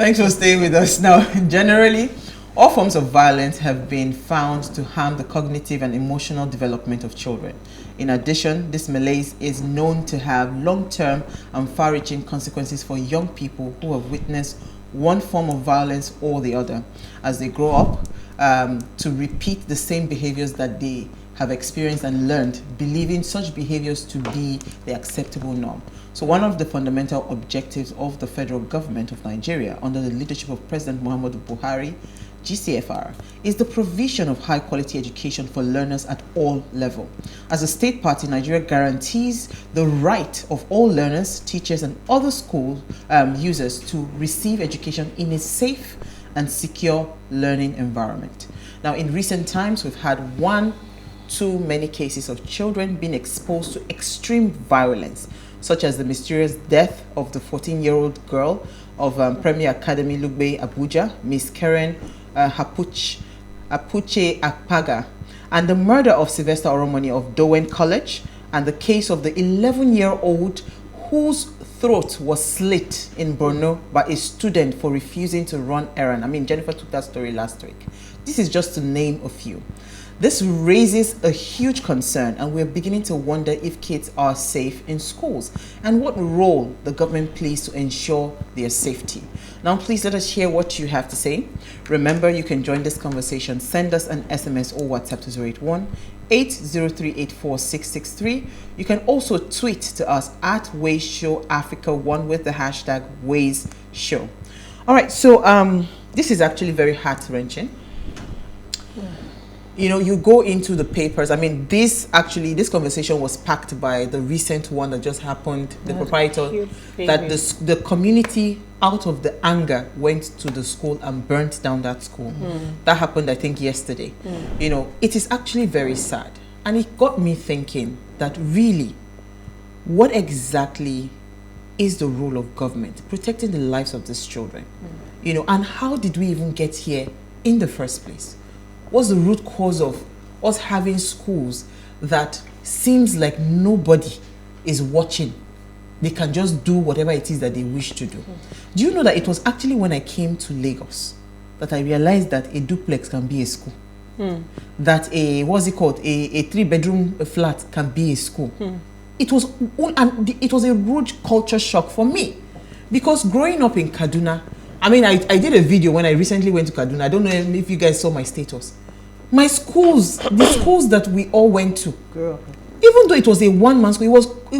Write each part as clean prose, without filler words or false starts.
Thanks for staying with us. Now, generally, all forms of violence have been found to harm the cognitive and emotional development of children. In addition, this malaise is known to have long-term and far-reaching consequences for young people who have witnessed one form of violence or the other as they grow up, to repeat the same behaviors that they have experienced and learned, believing such behaviors to be the acceptable norm. So one of the fundamental objectives of the federal government of Nigeria under the leadership of President Muhammadu Buhari, GCFR, is the provision of high-quality education for learners at all levels. As a state party, Nigeria guarantees the right of all learners, teachers, and other school users to receive education in a safe and secure learning environment. Now, in recent times, we've had too many cases of children being exposed to extreme violence, such as the mysterious death of the 14-year-old girl of Premier Academy Lugbe, Abuja, Miss Karen Apuche Akpaga, and the murder of Sylvester Oromoni of Dowen College, and the case of the 11-year-old whose throat was slit in Borno by a student for refusing to run errand. I mean, Jennifer took that story last week. This is just to name a few. This raises a huge concern, and we're beginning to wonder if kids are safe in schools and what role the government plays to ensure their safety. Now, please let us hear what you have to say. Remember, you can join this conversation. Send us an SMS or WhatsApp to 081-803-84663. You can also tweet to us at WaysShowAfrica1 with the hashtag WaysShow. All right, so this is actually very heart-wrenching. You know, you go into the papers. I mean, this conversation was packed by the recent one that just happened, the proprietor, that the community, out of the anger, went to the school and burnt down that school. That happened, I think, yesterday. You know, it is actually very sad. And it got me thinking that really, what exactly is the role of government? Protecting the lives of these children. You know, and how did we even get here in the first place? What's the root cause of us having schools that seems like nobody is watching? They can just do whatever it is that they wish to do. Do you know that it was actually when I came to Lagos that I realized that a duplex can be a school? That a 3-bedroom flat can be a school. It was a rude culture shock for me, because growing up in Kaduna, I mean, I did a video when I recently went to Kaduna. I don't know if you guys saw my status. My schools, the schools that we all went to, even though it was a one-man school, it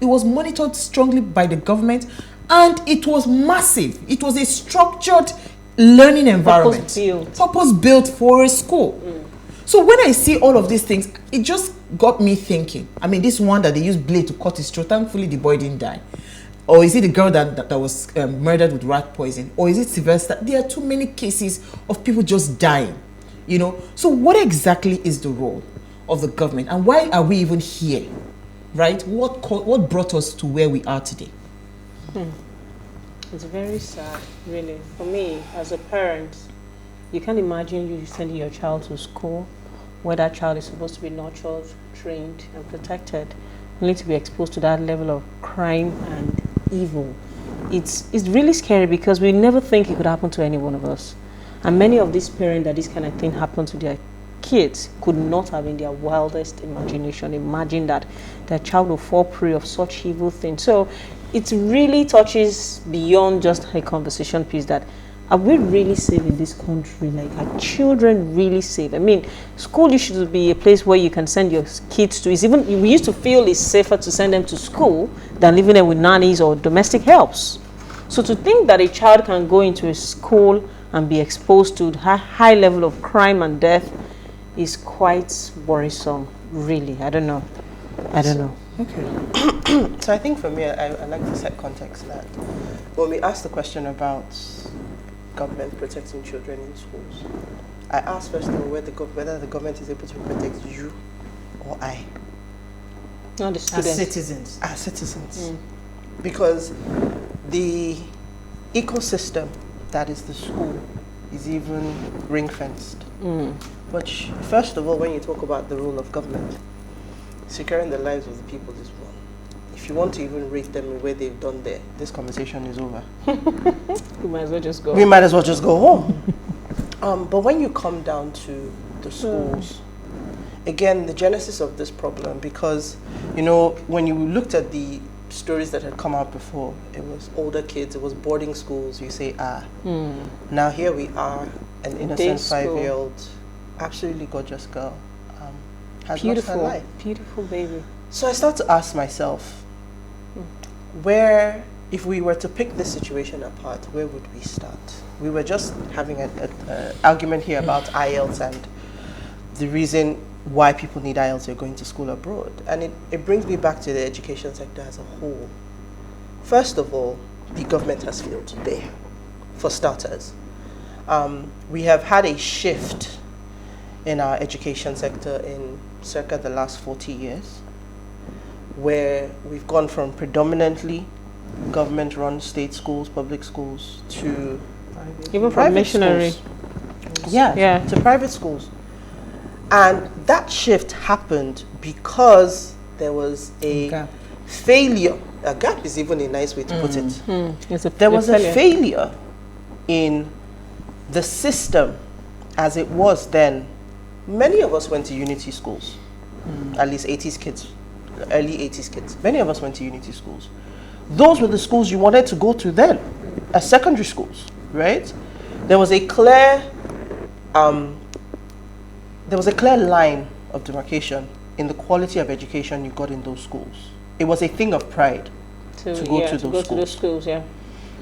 was monitored strongly by the government, and it was massive. It was a structured learning environment, purpose built for a school. So when I see all of these things, it just got me thinking. I mean, this one that they used blade to cut his throat, thankfully the boy didn't die. Or is it the girl that was murdered with rat poison? Or is it Sylvester? There are too many cases of people just dying, you know. So what exactly is the role of the government, and why are we even here, right? What brought us to where we are today? It's very sad, really. For me, as a parent, you can't imagine you sending your child to school where that child is supposed to be nurtured, trained, and protected, only to be exposed to that level of crime and evil. It's really scary, because we never think it could happen to any one of us. And many of these parents that this kind of thing happened to their kids could not have in their wildest imagination imagined that their child will fall prey of such evil things. So it really touches beyond just a conversation piece, that are we really safe in this country? Like, are children really safe? I mean, school should be a place where you can send your kids to. We used to feel it's safer to send them to school than leaving them with nannies or domestic helps. So to think that a child can go into a school and be exposed to high level of crime and death is quite worrisome, really. I don't know. Okay. So I think for me, I like to set context that when we ask the question about government protecting children in schools, I ask first of all whether the government is able to protect you or I. Not the students. As citizens. Because the ecosystem that is the school is even ring-fenced. But first of all, when you talk about the role of government, securing the lives of the people is one. If if you want to even rate them in where they've done there, this conversation is over. We might as well just go. We might as well just go home. But when you come down to the schools, again, the genesis of this problem, because, you know, when you looked at the stories that had come out before, it was older kids, it was boarding schools, you say, now here we are, an innocent 5-year-old, absolutely gorgeous girl, has lost her life. Beautiful baby. So I start to ask myself, where, if we were to pick this situation apart, where would we start? We were just having an argument here about IELTS and the reason why people need IELTS, they're going to school abroad. And it brings me back to the education sector as a whole. First of all, the government has failed there, for starters. We have had a shift in our education sector in circa the last 40 years, where we've gone from predominantly government-run state schools, public schools, to even from missionary. Yeah, to private schools. And that shift happened because there was a failure. A gap is even a nice way to put it. There was a failure in the system as it was then. Many of us went to unity schools, at least 80s kids, early 80s kids. Many of us went to unity schools. Those were the schools you wanted to go to then, as secondary schools, right? There was a clear line of demarcation in the quality of education you got in those schools. It was a thing of pride to go to those schools.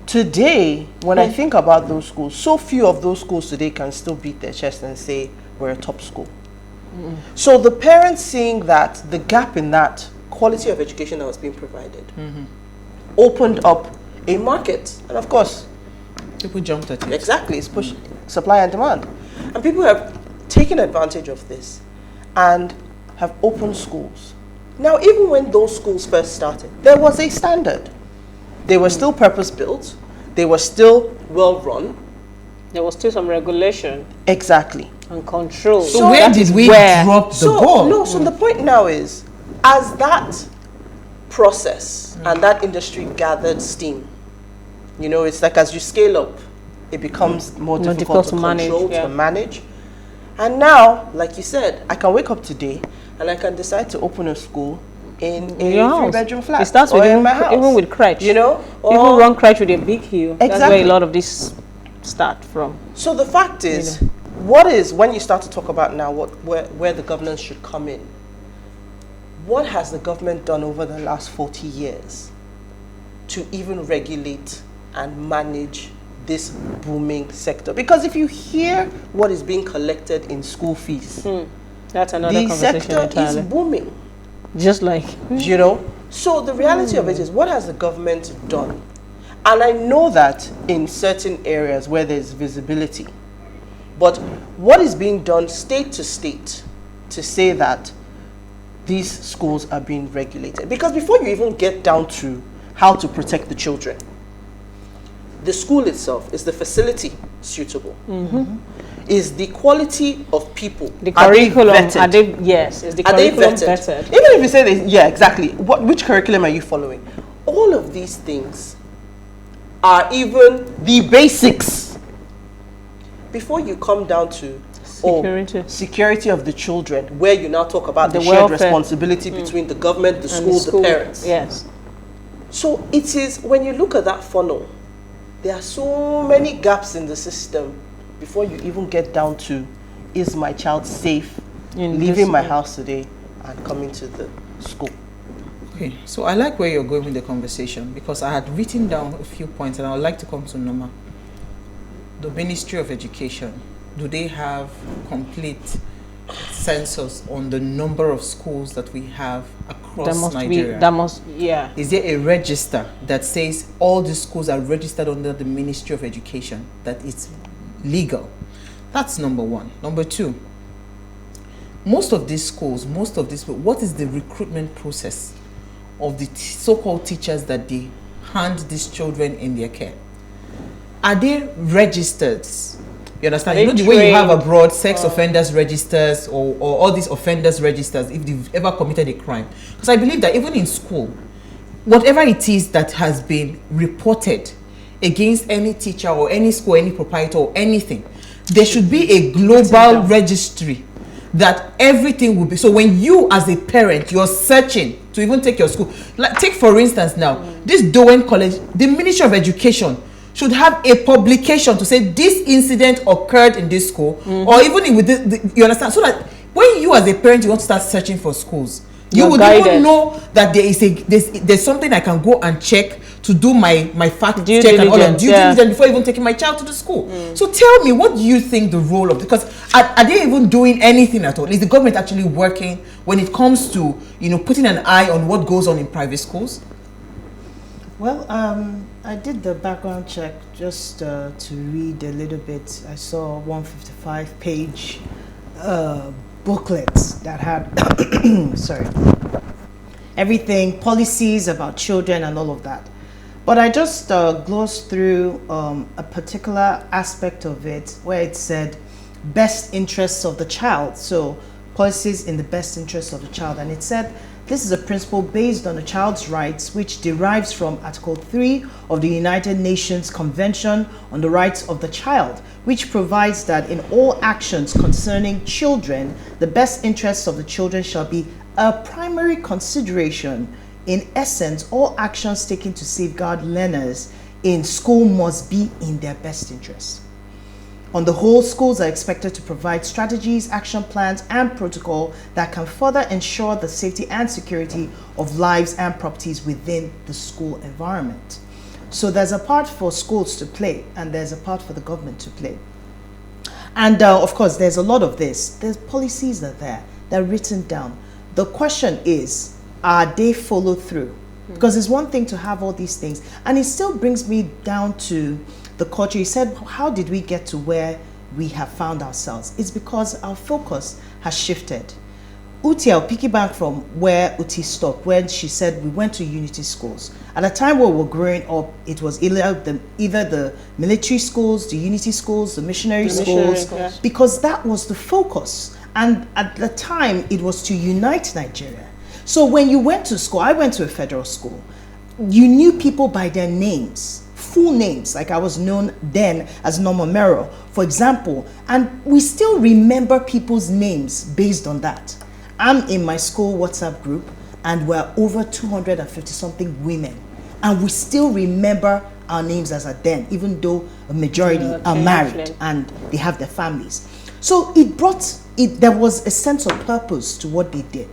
Today, when I think about those schools, so few of those schools today can still beat their chest and say, we're a top school. So the parents seeing that, the gap in that quality of education that was being provided, opened up a market. And of course, people jumped at it. Exactly, it's pushed supply and demand. And people have taken advantage of this and have opened schools. Now, even when those schools first started, there was a standard. They were still purpose-built. They were still well-run. There was still some regulation. Exactly. And control. So where did we drop the ball? No, so the point now is, as that process and that industry gathered steam, you know, it's like as you scale up, it becomes more difficult to control, to manage. And now, like you said, I can wake up today and I can decide to open a school in a 3-bedroom flat. It starts or with in my house. Even with crèche. You know? People run crèche with a big hill. Exactly. That's where a lot of this start from. So the fact is, what is, when you start to talk about now where the governance should come in, what has the government done over the last 40 years to even regulate and manage this booming sector? Because if you hear what is being collected in school fees, that's another conversation entirely. The sector is booming. Just like, you know, so the reality of it is, what has the government done? And I know that in certain areas where there's visibility, but what is being done state to state to say that these schools are being regulated? Because before you even get down to how to protect the children, the school itself, is the facility suitable? Is the quality of people, the curriculum, is the curriculum vetted? Even if you say this, yeah, exactly. Which curriculum are you following? All of these things are even the basics. Before you come down to security of the children, where you now talk about the shared responsibility between the government, the school, the parents. Yes. So it is, when you look at that funnel, there are so many gaps in the system before you even get down to, is my child safe in leaving my house today and coming to the school? Okay, so I like where you're going with the conversation, because I had written down a few points and I would like to come to Noma. The Ministry of Education, do they have complete census on the number of schools that we have across Nigeria? Is there a register that says all the schools are registered under the Ministry of Education, that it's legal? That's number one. Number two, most of these schools, what is the recruitment process of the so-called teachers that they hand these children in their care? Are they registered? You understand? You know the way you have abroad sex offenders registers or all these offenders registers if they've ever committed a crime? Because I believe that even in school, whatever it is that has been reported against any teacher or any school, any proprietor or anything, there should be a global registry that everything will be. So when you as a parent, you're searching to even take your school, like take for instance now, this Dowen College, the Ministry of Education should have a publication to say this incident occurred in this school, or even with you understand, so that when you as a parent you want to start searching for schools, you would even know that there's something I can go and check to do my fact check and all of due diligence before even taking my child to the school. So tell me, what do you think the role of, because are they even doing anything at all? Is the government actually working when it comes to, you know, putting an eye on what goes on in private schools? Well, I did the background check just to read a little bit. I saw 155-page booklets that had sorry, everything, policies about children and all of that. But I just glossed through a particular aspect of it where it said best interests of the child. So policies in the best interests of the child. And it said this is a principle based on a child's rights, which derives from Article 3 of the United Nations Convention on the Rights of the Child, which provides that in all actions concerning children, the best interests of the children shall be a primary consideration. In essence, all actions taken to safeguard learners in school must be in their best interests. On the whole, schools are expected to provide strategies, action plans, and protocol that can further ensure the safety and security of lives and properties within the school environment. So there's a part for schools to play, and there's a part for the government to play. And of course, there's a lot of this. There's policies that are there. They're written down. The question is, are they followed through? Because it's one thing to have all these things, and it still brings me down to the culture. You said, how did we get to where we have found ourselves? It's because our focus has shifted. Uti, I'll piggyback from where Uti stopped, when she said we went to unity schools. At the time where we were growing up, it was either the military schools, the unity schools, the missionary schools, because that was the focus. And at the time, it was to unite Nigeria. So when you went to school, I went to a federal school, you knew people by their names, full names, like I was known then as Norma Merrill, for example, and we still remember people's names based on that. I'm in my school WhatsApp group, and we're over 250 something women, and we still remember our names as at then, even though a majority are married and they have their families. So there was a sense of purpose to what they did.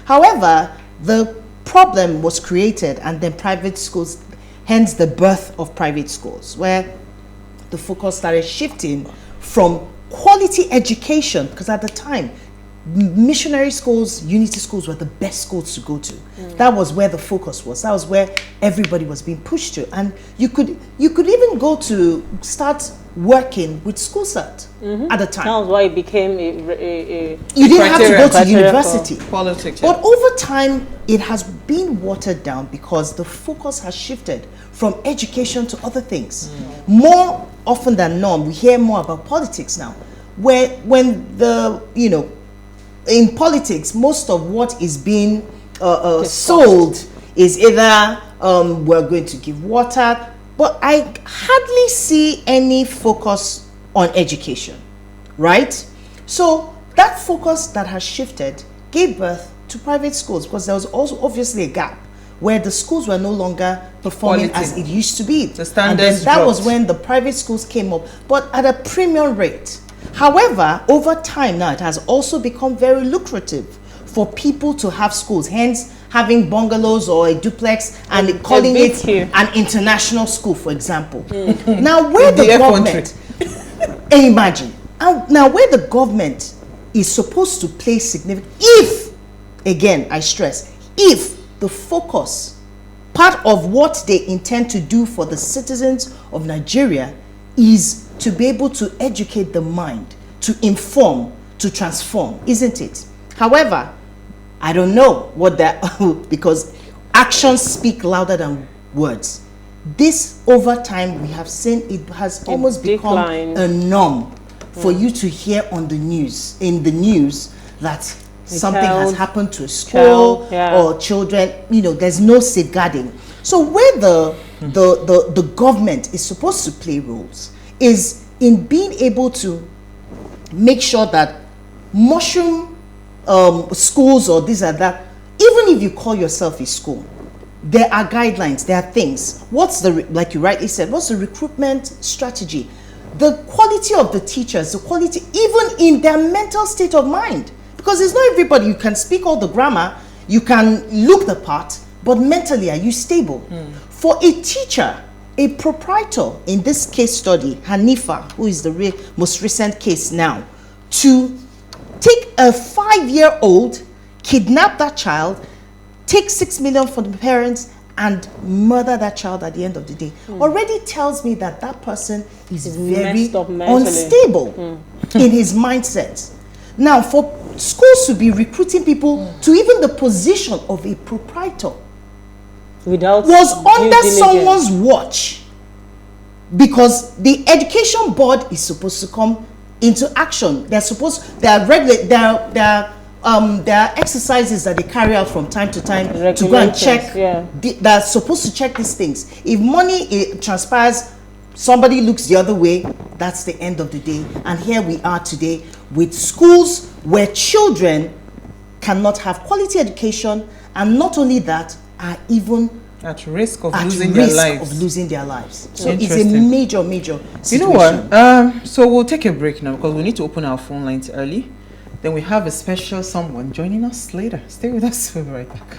However, the problem was created, and then private schools, hence the birth of private schools, where the focus started shifting from quality education, because at the time, missionary schools, unity schools were the best schools to go to. That was where the focus was. That was where everybody was being pushed to. And you could even go to start working with school cert at the time. That was why it became a you didn't have to go to university. Politics. But over time, it has been watered down because the focus has shifted from education to other things. More often than not, we hear more about politics now, when in politics, most of what is being sold is either we're going to give water, but I hardly see any focus on education, right? So that focus that has shifted gave birth to private schools, because there was also obviously a gap where the schools were no longer performing as it used to be. The standards and that was when the private schools came up, but at a premium rate. However, over time now, it has also become very lucrative for people to have schools, hence having bungalows or a duplex and calling it an international school, for example. Now, where the government, imagine, now where the government is supposed to play significant, if, again, I stress, if the focus, part of what they intend to do for the citizens of Nigeria is to be able to educate the mind, to inform, to transform, isn't it? However, I don't know what that, because actions speak louder than words. This, over time, we have seen it has almost become a norm for you to hear on the news, in the news, that something has happened to a school or children, there's no safeguarding. So where the government is supposed to play roles is in being able to make sure that mushroom schools or this and that, even if you call yourself a school, there are guidelines, there are things. Like you rightly said, what's the recruitment strategy? The quality of the teachers, the quality, even in their mental state of mind. Because it's not everybody, you can speak all the grammar, you can look the part, but mentally, are you stable? For a teacher, a proprietor, in this case study, Hanifa, who is the most recent case now, to take a 5-year-old, kidnap that child, take 6 million from the parents, and murder that child at the end of the day, already tells me that that person is very unstable in his mindset. Now, for schools to be recruiting people to even the position of a proprietor was under someone's watch, because the education board is supposed to come into action. There are exercises that they carry out from time to time to go and check. They're supposed to check these things. If money transpires, somebody looks the other way, that's the end of the day. And here we are today with schools where children cannot have quality education, and not only that, are even at risk of losing their lives. So it's a major situation. You know what? So we'll take a break now because we need to open our phone lines early. Then we have a special someone joining us later. Stay with us. We'll be right back.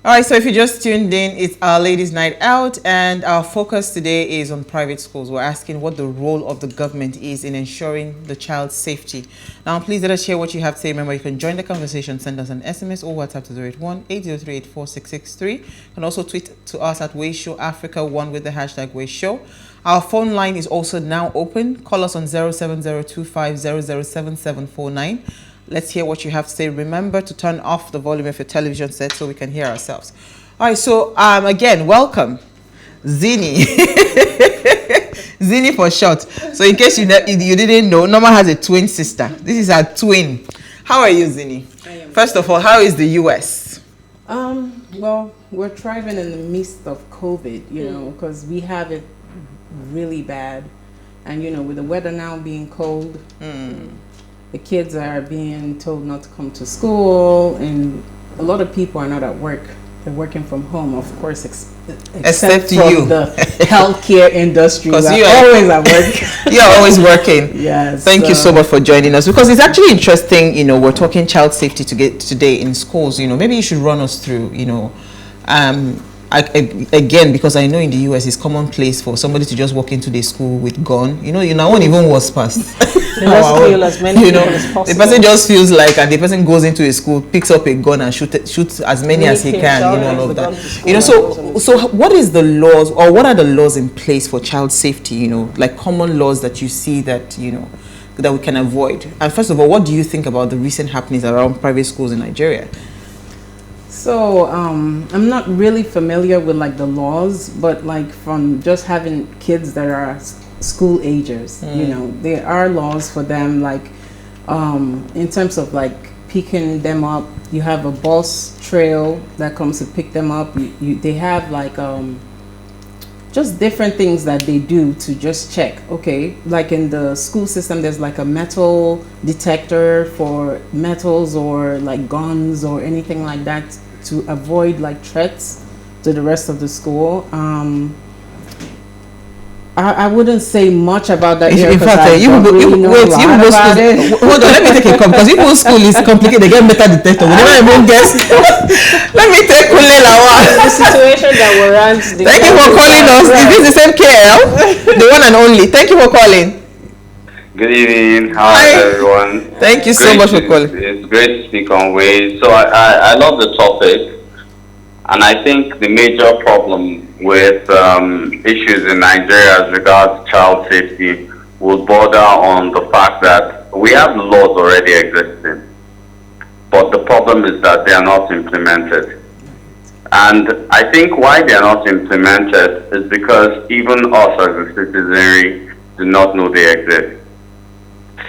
All right, so if you just tuned in, it's our Ladies' Night Out, and our focus today is on private schools. We're asking what the role of the government is in ensuring the child's safety. Now, please let us share what you have to say. Remember, you can join the conversation, send us an SMS or WhatsApp to 081-803-84663. You can also tweet to us at PlusTvAfrica1 with the hashtag WaveShow. Our phone line is also now open. Call us on 07025007749. Let's hear what you have to say. Remember to turn off the volume of your television set so we can hear ourselves. All right, so again, welcome, Zini. Zini for short. So in case you didn't know, Norma has a twin sister. This is her twin. How are you, Zini? First of all, how is the US? Well, we're thriving in the midst of COVID, because we have it really bad. And, with the weather now being cold, the kids are being told not to come to school, and a lot of people are not at work. They're working from home, of course, except from you. The healthcare industry. Because you're always at work. You're always working. Yes. Thank you so much for joining us, because it's actually interesting. We're talking child safety today in schools. Maybe you should run us through. Again, because I know in the US it's commonplace for somebody to just walk into the school with gun. I won't even was past. They just kill as many people as possible. The person just feels like, and the person goes into a school, picks up a gun and shoots as many as he can. All of that. So what is the laws, or what are the laws in place for child safety? Like common laws that you see that that we can avoid. And first of all, what do you think about the recent happenings around private schools in Nigeria? So I'm not really familiar with the laws, but from just having kids that are school agers, there are laws for them, in terms of picking them up. You have a bus trail that comes to pick them up. They have just different things that they do to just check. Okay, in the school system, there's a metal detector for metals or guns or anything like that, to avoid threats to the rest of the school. I wouldn't say much about that here. In fact, hold on, let me take a call, because people's school is complicated. They get metal detector. We never even guess. Let me take the situation that warrants. Thank you for calling us. Is this the same KL? The one and only. Thank you for calling. Good evening. How is everyone? Thank you so much for calling. It's great to speak on ways. So I love the topic, and I think the major problem with issues in Nigeria as regards child safety would border on the fact that we have laws already existing, but the problem is that they are not implemented. And I think why they are not implemented is because even us as a citizenry do not know they exist.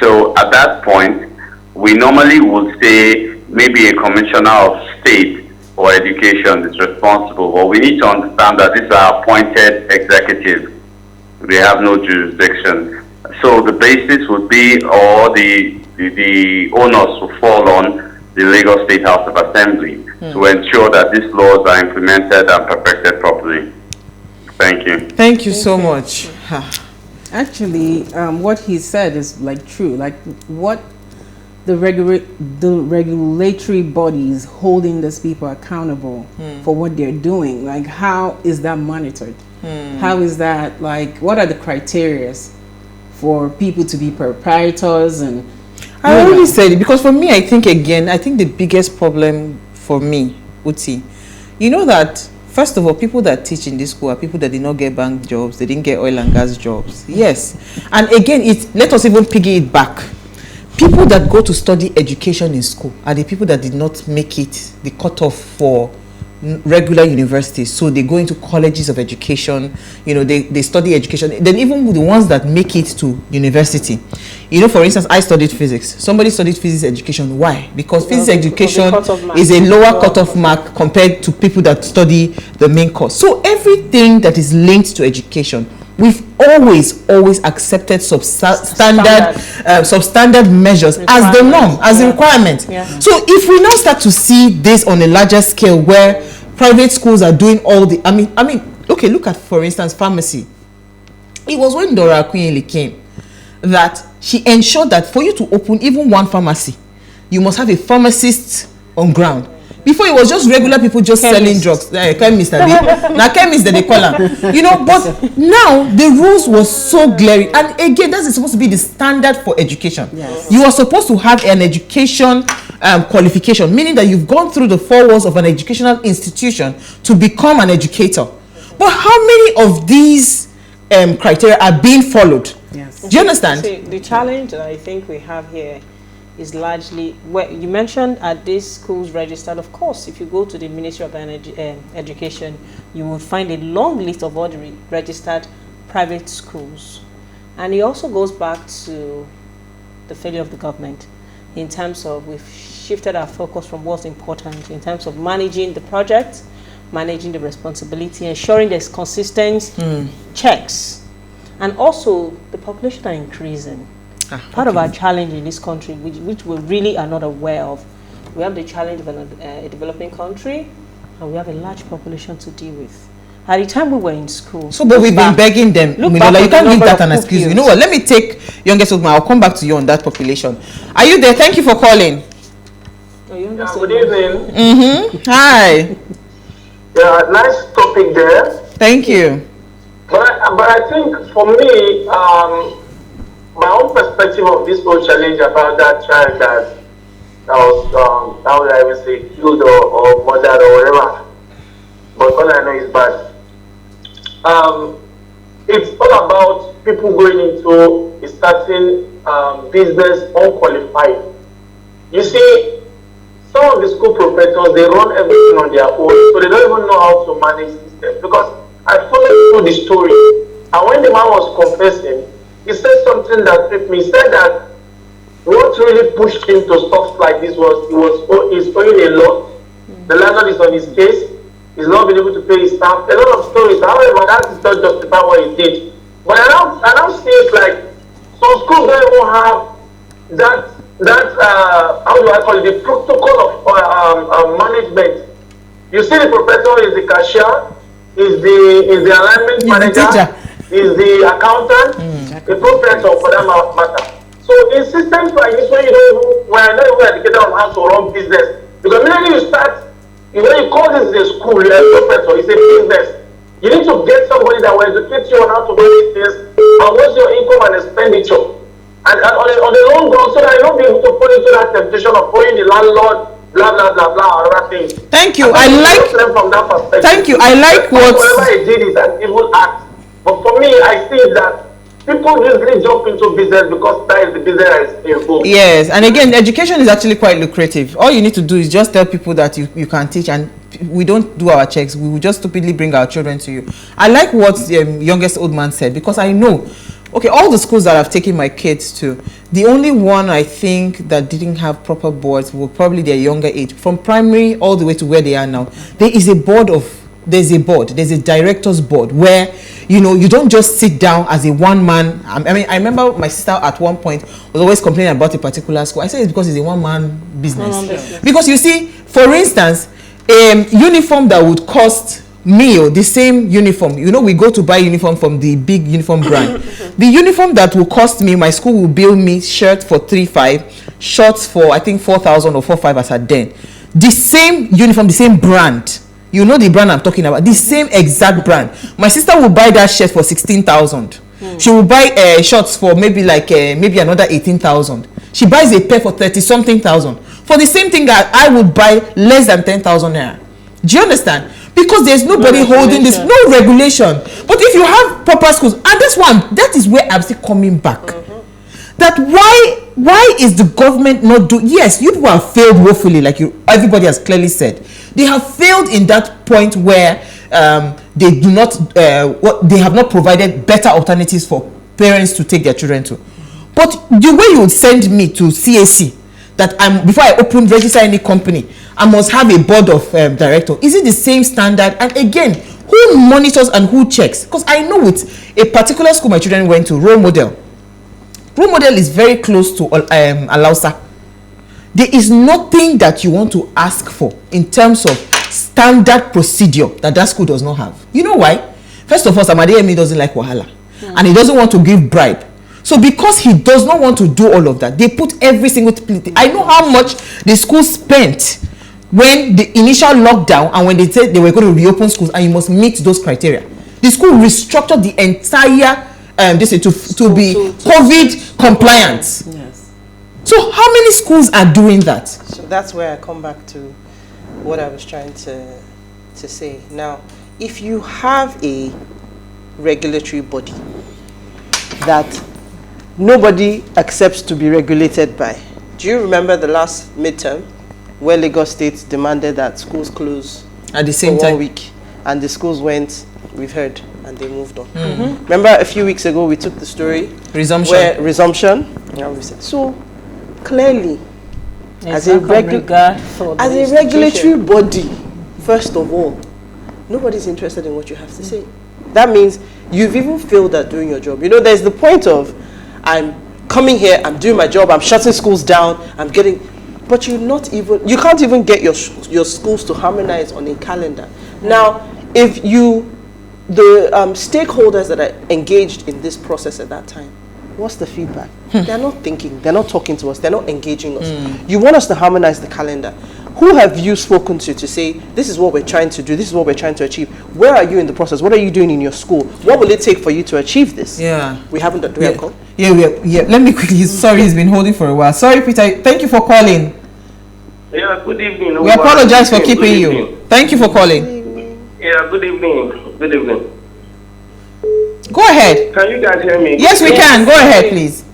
So at that point, we normally would say maybe a commissioner of state or education is responsible, but we need to understand that these are appointed executives. They have no jurisdiction. So the basis would be, or the onus will fall on the Lagos State House of Assembly to ensure that these laws are implemented and perfected properly. Thank you. Thank you so much. Actually, what he said is like true. Like what the regulatory bodies holding these people accountable for what they're doing. Like how is that monitored? How is that, like, what are the criteria for people to be proprietors? And I already said it, because for me, I think the biggest problem for me, Uti, you know that, first of all, people that teach in this school are people that did not get bank jobs, they didn't get oil and gas jobs. Yes. And again, let us even piggy it back. People that go to study education in school are the people that did not make it the cutoff for regular universities, so they go into colleges of education, they study education. Then even the ones that make it to university, for instance, I studied physics. Somebody studied physics education. Why? Because physics education is a lower cutoff mark compared to people that study the main course. So everything that is linked to education, we've always accepted substandard measures as the norm, as the requirement. Yeah. So if we now start to see this on a larger scale, where private schools are doing all the, okay, look at, for instance, pharmacy. It was when Dora Akunyili came that she ensured that for you to open even one pharmacy, you must have a pharmacist on ground. Before, it was just regular people just selling drugs. Chemists, now chemists that they call them. But now the rules was so glaring. And again, that is supposed to be the standard for education. Yes. You are supposed to have an education qualification, meaning that you've gone through the 4 walls of an educational institution to become an educator. But how many of these criteria are being followed? Yes. Do you understand? See, the challenge that I think we have here is largely where you mentioned at these schools registered. Of course, if you go to the Ministry of Education, you will find a long list of all the registered private schools. And it also goes back to the failure of the government in terms of we've shifted our focus from what's important in terms of managing the project, managing the responsibility, ensuring there's consistent checks. And also, the population are increasing. Part of our challenge in this country, which we really are not aware of, we have the challenge of a developing country, and we have a large population to deal with. At the time we were in school, but we've been begging them. You can't give that an excuse. You know what? Let me take youngest woman. I'll come back to you on that population. Are you there? Thank you for calling. Good evening. Hi. Yeah, nice topic there. Thank you. But I think for me, my own perspective of this whole challenge about that child that was, how would I even say, killed or murdered or whatever, but all I know is bad. It's all about people going into a certain business unqualified. You see, some of the school professors, they run everything on their own, so they don't even know how to manage systems. Because I followed through the story, and when the man was confessing, he said something that tripped me. He said that what really pushed him to stuff like this was he's owing a lot. The landlord is on his case. He's not been able to pay his staff. A lot of stories. However, that does not justify what he did. But I now see it like some schools don't even have that how do I call it, the protocol of management. You see, the professor is the cashier, is the alignment manager, is the accountant, the professor for that matter. So in systems like this, when we're not even educated on how to run business, because immediately you start, when you call this a school, you're a professor, it's a business. You need to get somebody that will educate you on how to do these things, and what's your income and expenditure. And on the long run, so that you don't be able to fall into that temptation of owing the landlord, blah, blah, blah, blah, other things. Thank you. I like, from that perspective. Thank you. I like what... Whatever he did is an evil act. But for me, I see that people usually jump into business because that is the business that is involved. Yes, and again, education is actually quite lucrative. All you need to do is just tell people that you can teach, and we don't do our checks, we will just stupidly bring our children to you. I like what the youngest old man said, because I know, okay, all the schools that I've taken my kids to, the only one I think that didn't have proper boards were probably their younger age, from primary all the way to where they are now. There's a director's board where, you know, you don't just sit down as a one-man. I mean, I remember my sister at one point was always complaining about a particular school. I said it's because it's a one-man business. Because you see, for instance, a uniform that would cost me, or the same uniform, you know, we go to buy uniform from the big uniform brand. The uniform that will cost me, my school will bill me shirt for 3,500, shorts for I think 4,000 or 4,500 as at then. The same uniform, the same brand. You know the brand I'm talking about, the same exact brand. My sister will buy that shirt for 16,000. She will buy shorts for maybe like maybe another 18,000. She buys a pair for 30-something thousand. For the same thing that I would buy less than 10,000 naira. Do you understand? Because there's nobody holding this, no regulation. But if you have proper schools, and that is where I'm still coming back. That why is the government not doing? Yes, you people have failed woefully, like everybody has clearly said. They have failed in that point where they do not they have not provided better alternatives for parents to take their children to. But the way you would send me to CAC, that before I register any company, I must have a board of director. Is it the same standard? And again, who monitors and who checks? Because I know with a particular school my children went to, Role Model is very close to Alausa. There is nothing that you want to ask for in terms of standard procedure that school does not have. You know why? First of all, Samadeyemi doesn't like wahala, and he doesn't want to give bribe. So because he does not want to do all of that, they put every single thing. I know how much the school spent when the initial lockdown and when they said they were going to reopen schools, and you must meet those criteria. The school restructured the entire to be COVID compliant. Yes. So how many schools are doing that? So that's where I come back to what I was trying to say. Now, if you have a regulatory body that nobody accepts to be regulated by, do you remember the last midterm where Lagos State demanded that schools close at the same for time 1 week, and the schools went, we've heard, and they moved on. Remember a few weeks ago we took the story resumption. Yeah, we said so clearly. As a regulatory body, first of all, nobody's interested in what you have to say. That means you've even failed at doing your job. You know, there's the point of, I'm coming here, I'm doing my job, I'm shutting schools down, but you can't even get your schools to harmonize on a calendar. Now, if the stakeholders that are engaged in this process at that time, what's the feedback? They're not thinking, they're not talking to us, they're not engaging us. You want us to harmonize the calendar. Who have you spoken to say, this is what we're trying to do, this is what we're trying to achieve? Where are you in the process? What are you doing in your school? What will it take for you to achieve this? Yeah. We haven't done. Do we have a call? Yeah. Let me quickly, sorry, he's been holding for a while. Sorry, Peter, thank you for calling. Yeah, good evening. We apologize for keeping you. Thank you for calling. Yeah, good evening. Good evening. Go ahead. Can you guys hear me? Yes, we can. Go ahead, please.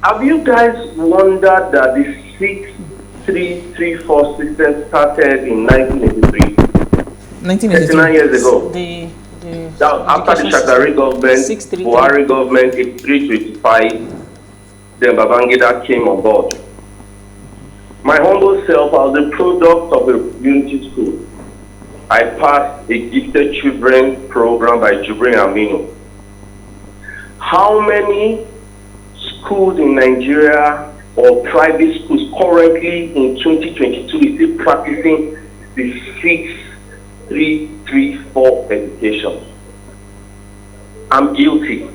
Have you guys wondered that the 6334 system started in 1983? 39 years ago. After the Shagari government, Buhari government, 83-85, then Babangida came on board. My humble self, I was a product of a unity school. I passed a gifted children program by Jubril Aminu. How many schools in Nigeria or private schools currently in 2022 is still practicing the 6334 education? I'm guilty.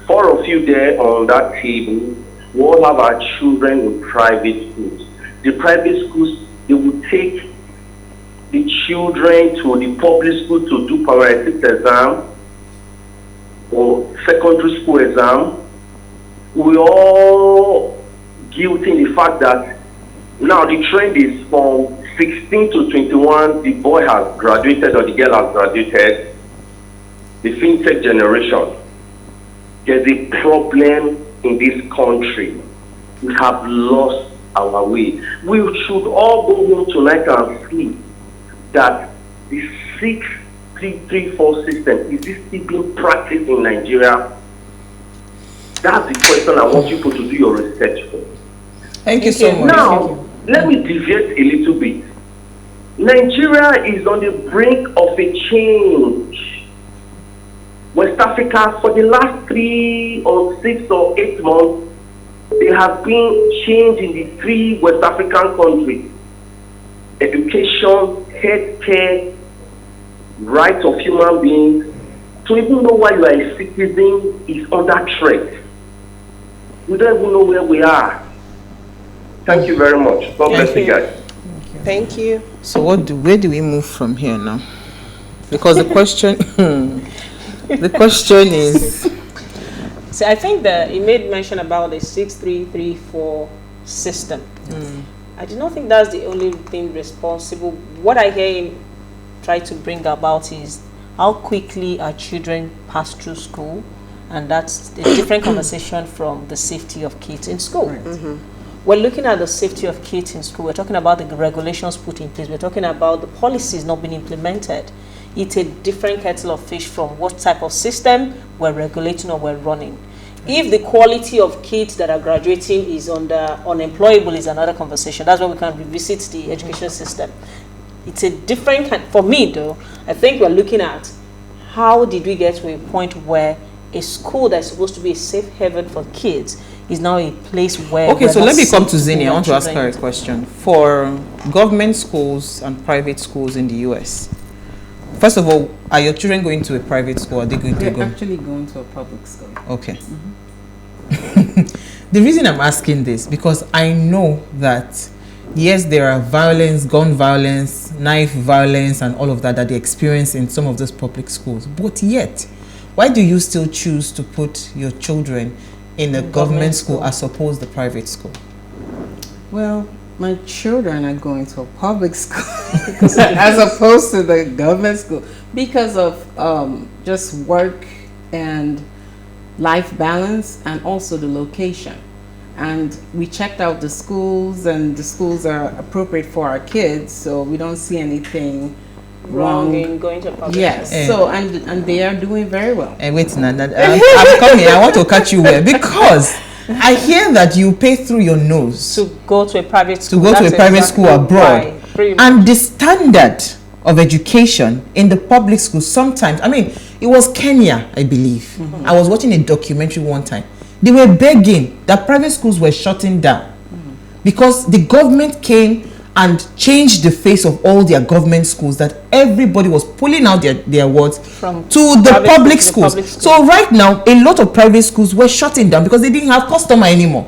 4 of you there on that table, we all have our children in private schools. The private schools, they will take the children to the public school to do primary 6 exam or secondary school exam. We all guilty in the fact that now the trend is from 16 to 21, the boy has graduated or the girl has graduated. The fintech generation. There's a problem in this country. We have lost our way. We should all go home tonight and sleep that the 6-3-3-4 system is this still being practiced in Nigeria? That's the question I want you to do your research for. Thank you so much. Now, let me deviate a little bit. Nigeria is on the brink of a change. West Africa, for the last 3 or 6 or 8 months, there has been change in the 3 West African countries. Education, healthcare, rights of human beings. To even know why you are a citizen is under threat. We don't even know where we are. Thank you very much. God bless you guys. Thank you. So where do we move from here now? Because the question the question is, So I think that he made mention about the 6-3-3-4 system. I do not think that's the only thing responsible. What I hear him try to bring about is how quickly our children pass through school, and that's a different conversation from the safety of kids in school. We're looking at the safety of kids in school. We're talking about the regulations put in place. We're talking about the policies not being implemented. It's a different kettle of fish from what type of system we're regulating or we're running. If the quality of kids that are graduating is unemployable is another conversation. That's why we can revisit the education system. It's a different kind. For me though, I think we're looking at how did we get to a point where a school that's supposed to be a safe haven for kids is now a place where... Okay, so let me come to Zini. I want to ask her a question. For government schools and private schools in the US, first of all, are your children going to a private school or are they going to go? They're actually going to a public school. Okay. The reason I'm asking this, because I know that, yes, there are violence, gun violence, knife violence, and all of that they experience in some of those public schools. But yet, why do you still choose to put your children in a government school as opposed to the private school? Well, my children are going to a public school as opposed to the government school because of just work and life balance, and also the location. And we checked out the schools, and the schools are appropriate for our kids, so we don't see anything wrong in going to public. Yes. So and they are doing very well. Wait, Nana, I'm coming. I want to catch you where, because I hear that you pay through your nose to go to a private school. To go to a private school abroad, and the standard of education in the public school sometimes, I mean, it was Kenya, I believe. I was watching a documentary one time. They were begging that private schools were shutting down because the government came and changed the face of all their government schools, that everybody was pulling out their words from to the public schools. So right now, a lot of private schools were shutting down because they didn't have customer anymore.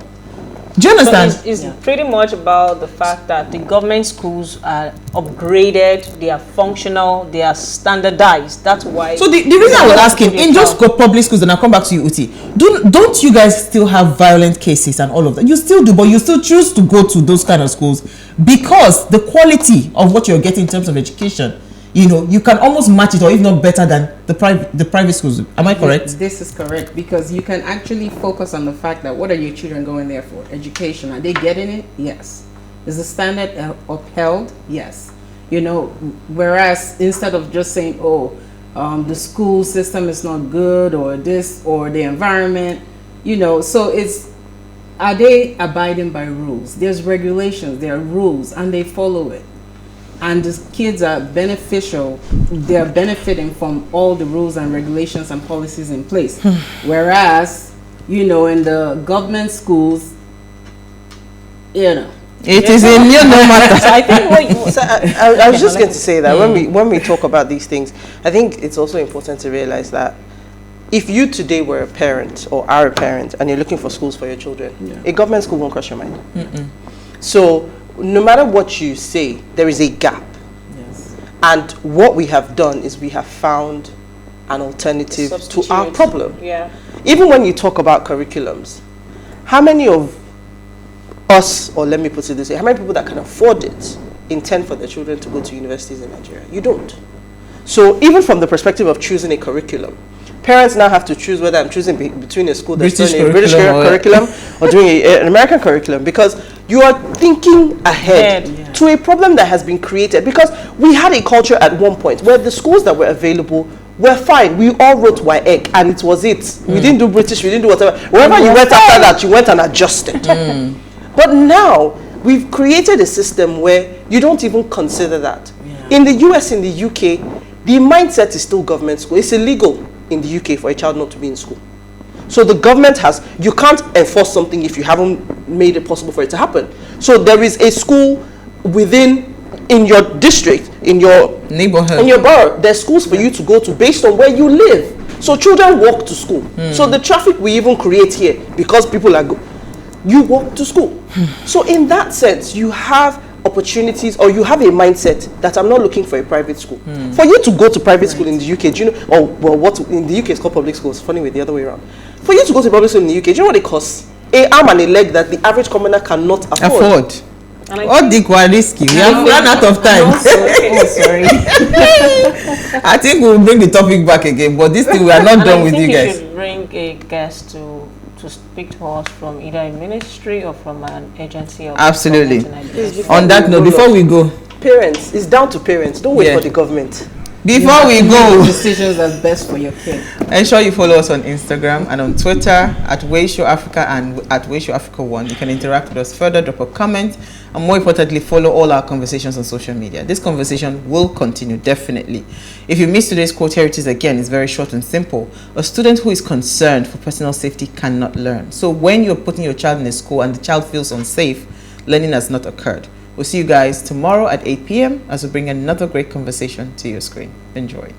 Do you understand? So it's pretty much about the fact that the government schools are upgraded, they are functional, they are standardized. That's why. So the reason I was asking, in just public schools, and I'll come back to you, Uti, don't you guys still have violent cases and all of that? You still do, but you still choose to go to those kind of schools because the quality of what you're getting in terms of education, you know, you can almost match it, or if not better than the private schools. Am I correct? This is correct, because you can actually focus on the fact that what are your children going there for? Education. Are they getting it? Yes. Is the standard upheld? Yes. You know, whereas instead of just saying, oh, the school system is not good, or this, or the environment, you know, so it's, are they abiding by rules? There's regulations, there are rules, and they follow it. And the kids are beneficial, they're benefiting from all the rules and regulations and policies in place. Whereas, you know, in the government schools, you know, it is a no matter. So I think I was just going to say that when we talk about these things, I think it's also important to realize that if you today were a parent or are a parent and you're looking for schools for your children, a government school won't cross your mind. So no matter what you say, there is a gap. yes. And what we have done is we have found an alternative to our problem. Yeah. Even when you talk about curriculums, how many of us, or let me put it this way, how many people that can afford it intend for their children to go to universities in Nigeria? You don't. So even from the perspective of choosing a curriculum, Parents now have to choose whether I'm choosing between a school that's British doing a British curriculum or doing an American curriculum, because you are thinking ahead to a problem that has been created. Because we had a culture at one point where the schools that were available were fine. We all wrote WAEC and it was it. We didn't do British, we didn't do whatever. Wherever you went after that, you went and adjusted. But now, we've created a system where you don't even consider that. In the US, in the UK, the mindset is still government school. It's illegal in the UK for a child not to be in school. So the government you can't enforce something if you haven't made it possible for it to happen. So there is a school in your district, in your neighborhood, in your borough, there's schools for you to go to based on where you live. So children walk to school. So the traffic we even create here, because people are you walk to school. So in that sense, you have opportunities, or you have a mindset that I'm not looking for a private school. For you to go to private school in the UK, do you know, or well, what in the UK is called public schools, funny way, the other way around. For you to go to public school in the UK, do you know what it costs? An arm and a leg that the average commoner cannot afford. All the risky. We have run out of time. Sorry. I think we'll bring the topic back again, but this thing we are not done with you guys. You should bring a guest to speak to us from either a ministry or from an agency. Absolutely. On that note, before we go, parents, it's down to parents. Don't wait for the government. Before we go, decisions that's best for your kid. Ensure you follow us on Instagram and on Twitter at @WayShowAfrica and at @WayShowAfrica1. You can interact with us further, drop a comment, and more importantly, follow all our conversations on social media. This conversation will continue, definitely. If you missed today's quote, here it is again. It's very short and simple. A student who is concerned for personal safety cannot learn. So when you're putting your child in a school and the child feels unsafe, learning has not occurred. We'll see you guys tomorrow at 8 p.m. as we bring another great conversation to your screen. Enjoy.